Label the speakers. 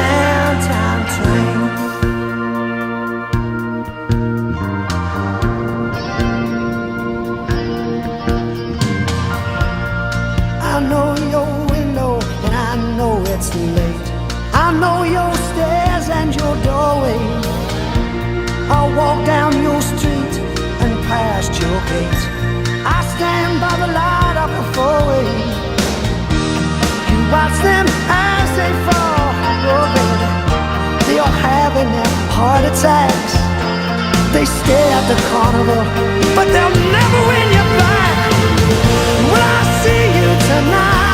Speaker 1: downtown train. I know your window and I know it's late. I know your stairs and your doorway. I'll walk down your street and past your gate. I stand by the light of the four-way. You watch them as they fall. Oh baby, they are having their heart attacks. They stay at the carnival, but they'll never win you back. Will I see you tonight?